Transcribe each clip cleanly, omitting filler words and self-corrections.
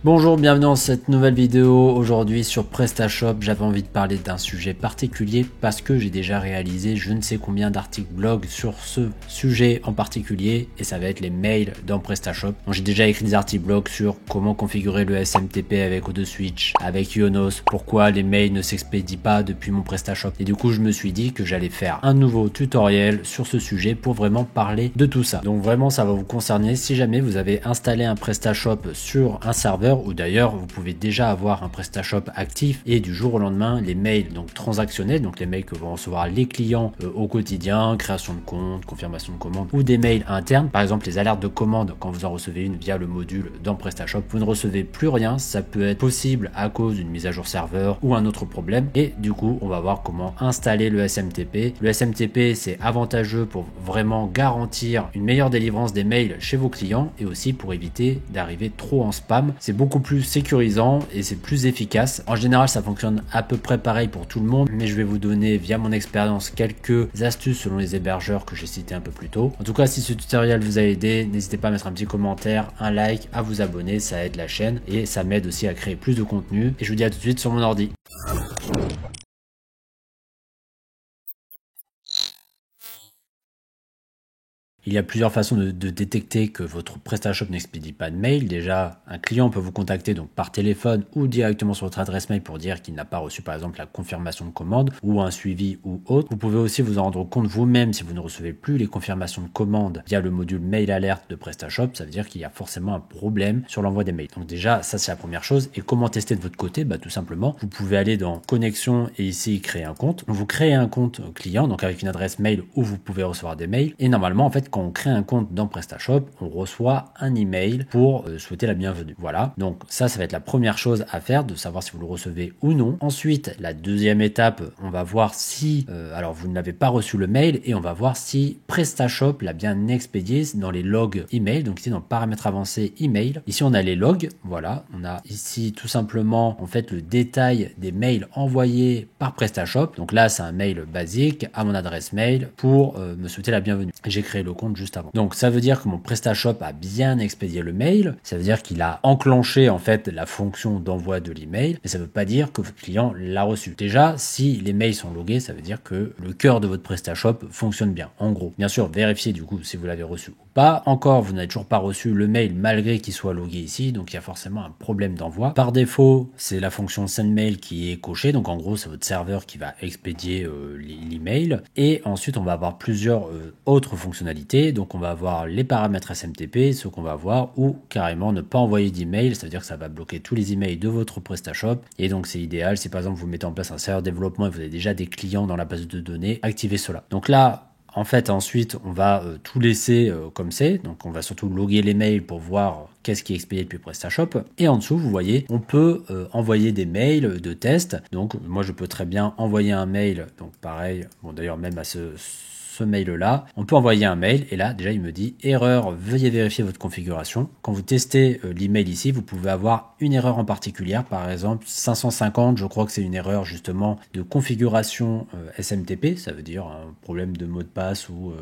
Bonjour, bienvenue dans cette nouvelle vidéo. Aujourd'hui sur PrestaShop, j'avais envie de parler d'un sujet particulier parce que j'ai déjà réalisé je ne sais combien d'articles blog sur ce sujet en particulier et ça va être les mails dans PrestaShop. Donc j'ai déjà écrit des articles blog sur comment configurer le SMTP avec O2Switch, avec Ionos, pourquoi les mails ne s'expédient pas depuis mon PrestaShop. Et du coup, je me suis dit que j'allais faire un nouveau tutoriel sur ce sujet pour vraiment parler de tout ça. Donc vraiment, ça va vous concerner si jamais vous avez installé un PrestaShop sur un serveur ou d'ailleurs vous pouvez déjà avoir un PrestaShop actif et du jour au lendemain les mails donc transactionnels, donc les mails que vont recevoir les clients au quotidien, création de compte, confirmation de commande ou des mails internes, par exemple les alertes de commande quand vous en recevez une via le module dans PrestaShop, vous ne recevez plus rien, ça peut être possible à cause d'une mise à jour serveur ou un autre problème et du coup on va voir comment installer le SMTP. Le SMTP c'est avantageux pour vraiment garantir une meilleure délivrance des mails chez vos clients et aussi pour éviter d'arriver trop en spam. C'est beaucoup plus sécurisant et c'est plus efficace. En général, ça fonctionne à peu près pareil pour tout le monde, mais je vais vous donner via mon expérience quelques astuces selon les hébergeurs que j'ai cités un peu plus tôt. En tout cas, si ce tutoriel vous a aidé, n'hésitez pas à mettre un petit commentaire, un like, à vous abonner, ça aide la chaîne et ça m'aide aussi à créer plus de contenu. Et je vous dis à tout de suite sur mon ordi. Il y a plusieurs façons de détecter que votre PrestaShop n'expédie pas de mail. Déjà, un client peut vous contacter donc par téléphone ou directement sur votre adresse mail pour dire qu'il n'a pas reçu par exemple la confirmation de commande ou un suivi ou autre. Vous pouvez aussi vous en rendre compte vous-même si vous ne recevez plus les confirmations de commande via le module Mail Alert de PrestaShop. Ça veut dire qu'il y a forcément un problème sur l'envoi des mails. Donc déjà, ça c'est la première chose. Et comment tester de votre côté? Tout simplement, vous pouvez aller dans Connexion et ici créer un compte. Vous créez un compte client donc avec une adresse mail où vous pouvez recevoir des mails. Et normalement, en fait, quand on crée un compte dans PrestaShop, on reçoit un email pour souhaiter la bienvenue. Voilà, donc ça va être la première chose à faire, de savoir si vous le recevez ou non. Ensuite, la deuxième étape, on va voir si, alors vous n'avez pas reçu le mail et on va voir si PrestaShop l'a bien expédié dans les logs email. Donc ici dans paramètres avancés email, ici on a les logs. Voilà, on a ici tout simplement en fait le détail des mails envoyés par PrestaShop. Donc là, c'est un mail basique à mon adresse mail pour me souhaiter la bienvenue. J'ai créé le compte juste avant. Donc ça veut dire que mon PrestaShop a bien expédié le mail, ça veut dire qu'il a enclenché en fait la fonction d'envoi de l'email, mais ça veut pas dire que votre client l'a reçu. Déjà, si les mails sont logués, ça veut dire que le cœur de votre PrestaShop fonctionne bien. En gros, bien sûr, vérifiez du coup si vous l'avez reçu ou pas. Encore, vous n'avez toujours pas reçu le mail malgré qu'il soit logué ici, donc il y a forcément un problème d'envoi. Par défaut, c'est la fonction sendMail qui est cochée, donc en gros, c'est votre serveur qui va expédier l'email. Et ensuite, on va avoir plusieurs autres fonctionnalités. Donc on va avoir les paramètres SMTP, ceux qu'on va voir, ou carrément ne pas envoyer d'email, ça veut dire que ça va bloquer tous les emails de votre PrestaShop. Et donc c'est idéal si par exemple vous mettez en place un serveur développement et vous avez déjà des clients dans la base de données, activez cela. Donc là, en fait, ensuite, on va tout laisser comme c'est. Donc, on va surtout loguer les mails pour voir qu'est-ce qui est expédié depuis PrestaShop. Et en dessous, vous voyez, on peut envoyer des mails de test. Donc, moi, je peux très bien envoyer un mail. Donc, pareil, bon, d'ailleurs, même à ce mail-là, on peut envoyer un mail et là déjà il me dit erreur, veuillez vérifier votre configuration. Quand vous testez l'email ici, vous pouvez avoir une erreur en particulier, par exemple 550, je crois que c'est une erreur justement de configuration SMTP, ça veut dire un problème de mot de passe ou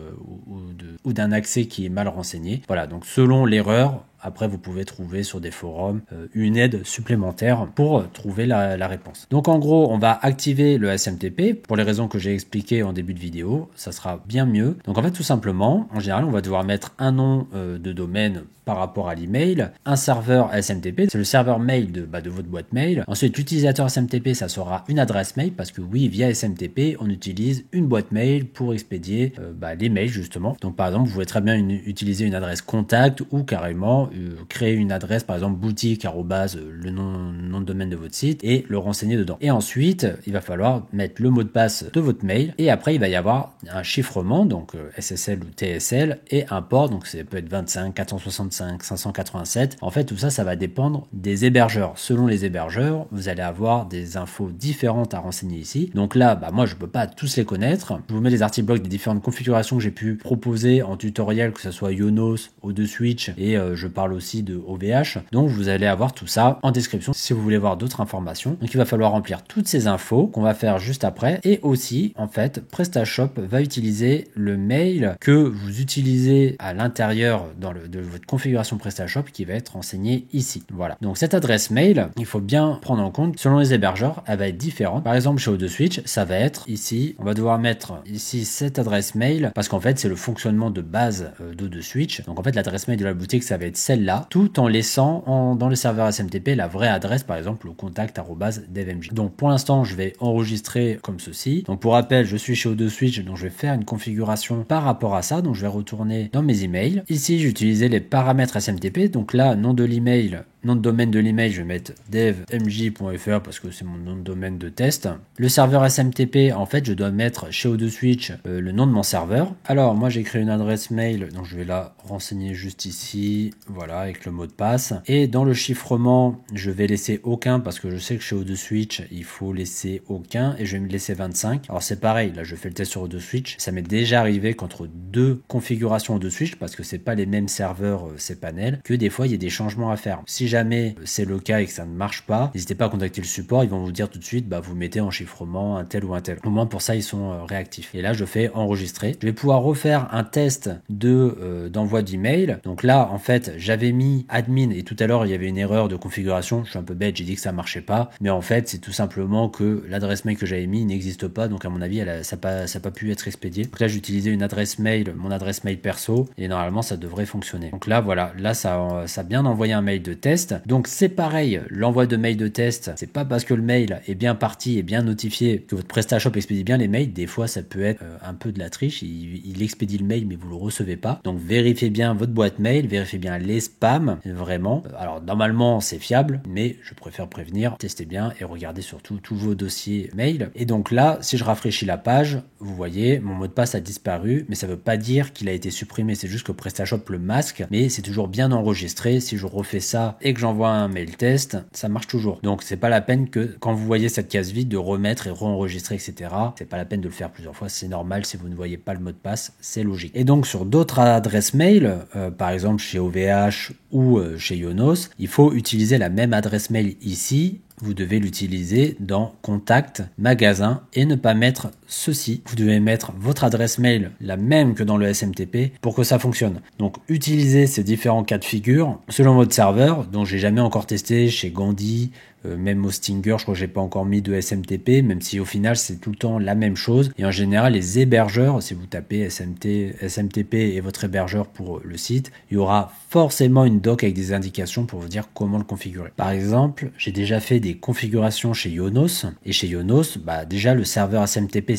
d'un accès qui est mal renseigné. Voilà, donc selon l'erreur, après, vous pouvez trouver sur des forums une aide supplémentaire pour trouver la réponse. Donc en gros, on va activer le SMTP pour les raisons que j'ai expliquées en début de vidéo. Ça sera bien mieux. Donc en fait, tout simplement, en général, on va devoir mettre un nom de domaine par rapport à l'email, un serveur SMTP, c'est le serveur mail de votre boîte mail. Ensuite, l'utilisateur SMTP, ça sera une adresse mail parce que oui, via SMTP, on utilise une boîte mail pour expédier les mails justement. Donc par exemple, vous pouvez très bien utiliser une adresse contact ou carrément créer une adresse, par exemple boutique le nom de domaine de votre site et le renseigner dedans. Et ensuite, il va falloir mettre le mot de passe de votre mail et après, il va y avoir un chiffrement, donc SSL ou TSL et un port, donc ça peut être 25, 465, 587. En fait, tout ça, ça va dépendre des hébergeurs. Selon les hébergeurs, vous allez avoir des infos différentes à renseigner ici. Donc là, moi, je peux pas tous les connaître. Je vous mets les articles blog des différentes configurations que j'ai pu proposer en tutoriel, que ce soit Ionos, O2Switch et je parle aussi de OVH. Donc vous allez avoir tout ça en description si vous voulez voir d'autres informations. Donc il va falloir remplir toutes ces infos qu'on va faire juste après. Et aussi, en fait, PrestaShop va utiliser le mail que vous utilisez à l'intérieur de votre configuration PrestaShop qui va être renseigné ici. Voilà. Donc cette adresse mail, il faut bien prendre en compte, selon les hébergeurs, elle va être différente. Par exemple, chez O2Switch, ça va être ici, on va devoir mettre ici cette adresse mail parce qu'en fait, c'est le fonctionnement de base d'O2Switch. Donc en fait, l'adresse mail de la boutique, ça va être celle-là, tout en laissant dans le serveur SMTP la vraie adresse, par exemple, au contact@devmj. Donc pour l'instant, je vais enregistrer comme ceci. Donc pour rappel, je suis chez O2Switch, donc je vais faire une configuration par rapport à ça. Donc je vais retourner dans mes emails. Ici, j'ai utilisé les paramètres SMTP. Donc là, nom de l'email, nom de domaine de l'email, je vais mettre devmj.fr parce que c'est mon nom de domaine de test. Le serveur SMTP, en fait, je dois mettre chez O2Switch le nom de mon serveur. Alors, moi, j'ai créé une adresse mail, donc je vais la renseigner juste ici, voilà, avec le mot de passe. Et dans le chiffrement, je vais laisser aucun parce que je sais que chez O2Switch, il faut laisser aucun et je vais me laisser 25. Alors, c'est pareil, là, je fais le test sur O2Switch. Ça m'est déjà arrivé qu'entre deux configurations O2Switch, parce que c'est pas les mêmes serveurs, ces panels, que des fois, il y a des changements à faire. Si jamais c'est le cas et que ça ne marche pas, n'hésitez pas à contacter le support, ils vont vous dire tout de suite, vous mettez en chiffrement un tel ou un tel. Au moins pour ça, ils sont réactifs. Et là, je fais enregistrer. Je vais pouvoir refaire un test d'envoi d'email. Donc là, en fait, j'avais mis admin et tout à l'heure, il y avait une erreur de configuration. Je suis un peu bête, j'ai dit que ça marchait pas. Mais en fait, c'est tout simplement que l'adresse mail que j'avais mis n'existe pas. Donc à mon avis, ça n'a pas pu être expédié. Donc là, j'ai utilisé une adresse mail, mon adresse mail perso, et normalement, ça devrait fonctionner. Donc là, voilà, là, ça a bien envoyé un mail de test. Donc c'est pareil, l'envoi de mail de test, c'est pas parce que le mail est bien parti et bien notifié que votre PrestaShop expédie bien les mails. Des fois, ça peut être un peu de la triche. Il expédie le mail, mais vous le recevez pas. Donc vérifiez bien votre boîte mail, vérifiez bien les spams, vraiment. Alors normalement, c'est fiable, mais je préfère prévenir. Testez bien et regardez surtout tous vos dossiers mail. Et donc là, si je rafraîchis la page, vous voyez, mon mot de passe a disparu, mais ça veut pas dire qu'il a été supprimé. C'est juste que PrestaShop le masque, mais c'est toujours bien enregistré. Si je refais ça et que j'envoie un mail test, ça marche toujours. Donc c'est pas la peine que quand vous voyez cette case vide de remettre et re-enregistrer, etc. C'est pas la peine de le faire plusieurs fois, c'est normal si vous ne voyez pas le mot de passe, c'est logique. Et donc sur d'autres adresses mail, par exemple chez OVH ou chez Ionos, il faut utiliser la même adresse mail ici. Vous devez l'utiliser dans Contact, Magasin et ne pas mettre ceci. Vous devez mettre votre adresse mail, la même que dans le SMTP, pour que ça fonctionne. Donc, utilisez ces différents cas de figure selon votre serveur, dont j'ai jamais encore testé chez Gandhi, même au Stinger, je crois que j'ai pas encore mis de SMTP, même si au final c'est tout le temps la même chose. Et en général, les hébergeurs, si vous tapez SMTP et votre hébergeur pour le site, il y aura forcément une doc avec des indications pour vous dire comment le configurer. Par exemple, j'ai déjà fait des configurations chez Ionos, et chez Ionos, déjà le serveur SMTP,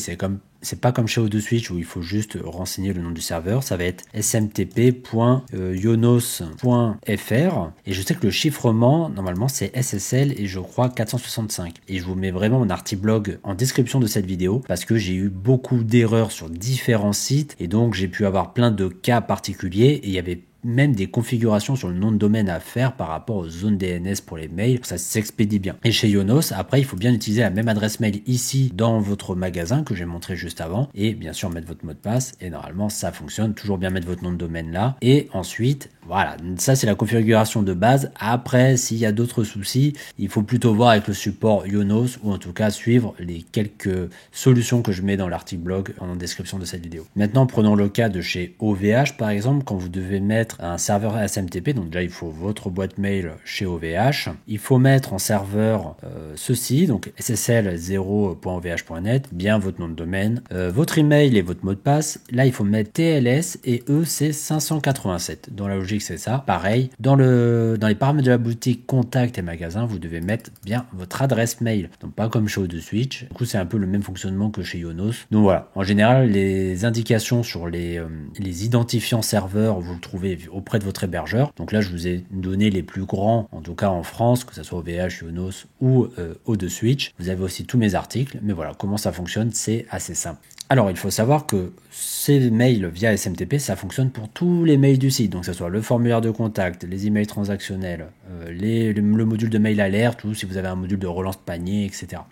c'est pas comme chez O2Switch où il faut juste renseigner le nom du serveur, ça va être smtp.ionos.fr et je sais que le chiffrement, normalement, c'est SSL et je crois 465. Et je vous mets vraiment mon artiblog en description de cette vidéo parce que j'ai eu beaucoup d'erreurs sur différents sites et donc j'ai pu avoir plein de cas particuliers et il y avait même des configurations sur le nom de domaine à faire par rapport aux zones DNS pour les mails, ça s'expédie bien. Et chez Ionos, après, il faut bien utiliser la même adresse mail ici dans votre magasin que j'ai montré juste avant et bien sûr mettre votre mot de passe et normalement ça fonctionne, toujours bien mettre votre nom de domaine là et ensuite voilà, ça c'est la configuration de base. Après, s'il y a d'autres soucis, il faut plutôt voir avec le support Ionos ou en tout cas suivre les quelques solutions que je mets dans l'article blog en description de cette vidéo. Maintenant, prenons le cas de chez OVH par exemple, quand vous devez mettre un serveur SMTP, donc déjà il faut votre boîte mail chez OVH, il faut mettre en serveur ceci, donc ssl0.ovh.net, bien votre nom de domaine, votre email et votre mot de passe. Là, il faut mettre TLS et eux c'est 587. Dans la logique, c'est ça. Pareil, dans les paramètres de la boutique contact et magasin, vous devez mettre bien votre adresse mail. Donc pas comme chez O2Switch. Du coup, c'est un peu le même fonctionnement que chez Ionos. Donc voilà. En général, les indications sur les identifiants serveurs, vous le trouvez auprès de votre hébergeur. Donc là, je vous ai donné les plus grands, en tout cas en France, que ce soit OVH, Ionos ou O2Switch. Vous avez aussi tous mes articles. Mais voilà, comment ça fonctionne, c'est assez simple. Alors, il faut savoir que ces mails via SMTP, ça fonctionne pour tous les mails du site. Donc, que ce soit le formulaire de contact, les emails transactionnels, le module de mail alerte ou si vous avez un module de relance de panier, etc.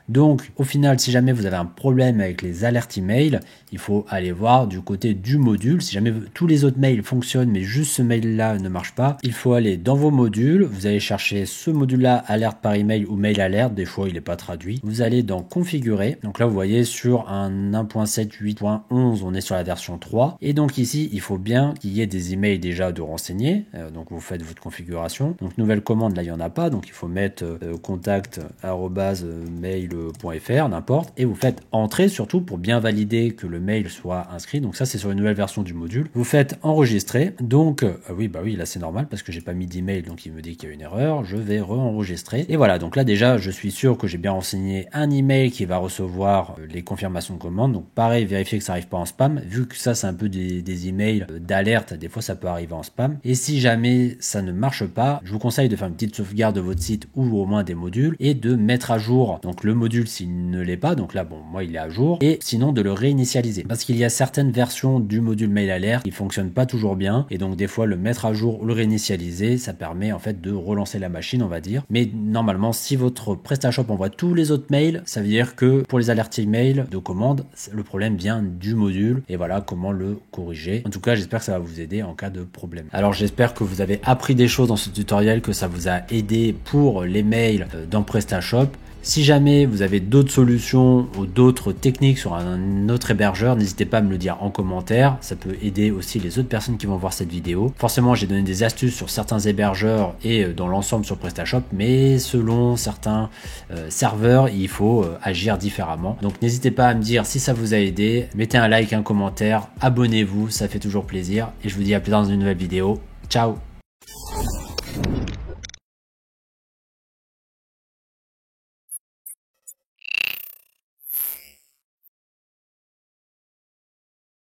Donc au final, si jamais vous avez un problème avec les alertes email, il faut aller voir du côté du module. Si jamais tous les autres mails fonctionnent mais juste ce mail là ne marche pas, il faut aller dans vos modules, vous allez chercher ce module là, alerte par email ou mail alerte, des fois il n'est pas traduit. Vous allez dans configurer, donc là vous voyez sur un 1.7.8.11 on est sur la version 3 et donc ici il faut bien qu'il y ait des emails déjà de renseigner, donc vous faites votre configuration. Donc nouvelle commande, là il n'y en a pas, donc il faut mettre contact@mail.fr, n'importe, et vous faites entrer surtout pour bien valider que le mail soit inscrit. Donc ça c'est sur une nouvelle version du module. Vous faites enregistrer, donc oui là c'est normal parce que j'ai pas mis d'email, donc il me dit qu'il y a une erreur. Je vais re-enregistrer et voilà, donc là déjà je suis sûr que j'ai bien renseigné un email qui va recevoir les confirmations de commande. Donc pareil, vérifier que ça arrive pas en spam, vu que ça c'est un peu des emails d'alerte, des fois ça peut arriver en spam. Et si jamais ça ne marche pas, je vous conseille de faire une petite sauvegarde de votre site ou au moins des modules et de mettre à jour donc le module s'il ne l'est pas. Donc là bon, moi il est à jour, et sinon de le réinitialiser parce qu'il y a certaines versions du module mail alert qui fonctionnent pas toujours bien, et donc des fois le mettre à jour ou le réinitialiser, ça permet en fait de relancer la machine, on va dire. Mais normalement, si votre PrestaShop envoie tous les autres mails, ça veut dire que pour les alertes email de commande, le problème vient du module, et voilà comment le corriger. En tout cas, j'espère que ça va vous aider en cas de problème. Alors j'espère que vous avez appris des choses dans ce tutoriel, que ça vous a aidé pour les mails dans PrestaShop. Si jamais vous avez d'autres solutions ou d'autres techniques sur un autre hébergeur, n'hésitez pas à me le dire en commentaire. Ça peut aider aussi les autres personnes qui vont voir cette vidéo. Forcément, j'ai donné des astuces sur certains hébergeurs et dans l'ensemble sur PrestaShop, mais selon certains serveurs, il faut agir différemment. Donc n'hésitez pas à me dire si ça vous a aidé. Mettez un like, un commentaire, abonnez-vous, ça fait toujours plaisir. Et je vous dis à plus tard dans une nouvelle vidéo. Ciao!